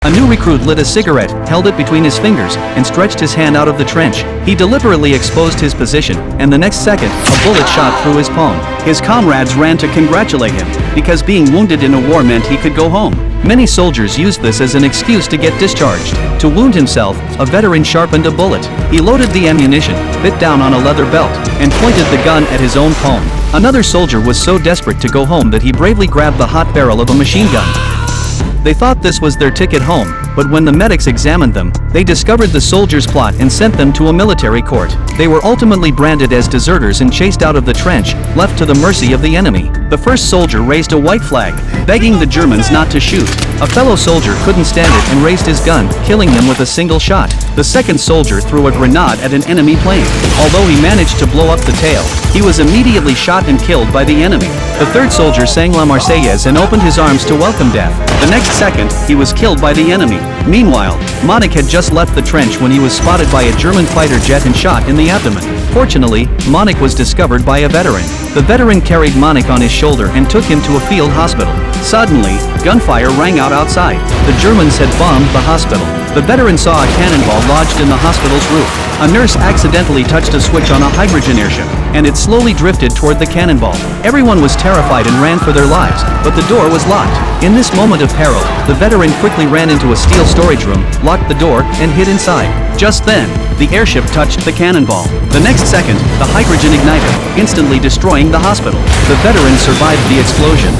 A new recruit lit a cigarette, held it between his fingers, and stretched his hand out of the trench. He deliberately exposed his position, and the next second, a bullet shot through his palm. His comrades ran to congratulate him, because being wounded in a war meant he could go home. Many soldiers used this as an excuse to get discharged. To wound himself, a veteran sharpened a bullet. He loaded the ammunition, bit down on a leather belt, and pointed the gun at his own palm. Another soldier was so desperate to go home that he bravely grabbed the hot barrel of a machine gun. They thought this was their ticket home, but when the medics examined them, they discovered the soldiers' plot and sent them to a military court. They were ultimately branded as deserters and chased out of the trench, left to the mercy of the enemy. The first soldier raised a white flag, begging the Germans not to shoot. A fellow soldier couldn't stand it and raised his gun, killing them with a single shot. The second soldier threw a grenade at an enemy plane. Although he managed to blow up the tail, he was immediately shot and killed by the enemy. The third soldier sang La Marseillaise and opened his arms to welcome death. The next second, he was killed by the enemy. Meanwhile, Monik had just left the trench when he was spotted by a German fighter jet and shot in the abdomen. Fortunately, Monik was discovered by a veteran. The veteran carried Monik on his shoulder and took him to a field hospital. Suddenly, gunfire rang out outside. The Germans had bombed the hospital. The veteran saw a cannonball lodged in the hospital's roof. A nurse accidentally touched a switch on a hydrogen airship, and it slowly drifted toward the cannonball. Everyone was terrified and ran for their lives, but the door was locked. In this moment of peril, the veteran quickly ran into a steel storage room, locked the door, and hid inside. Just then, the airship touched the cannonball. The next second, the hydrogen ignited, instantly destroying the hospital. The veteran survived the explosion.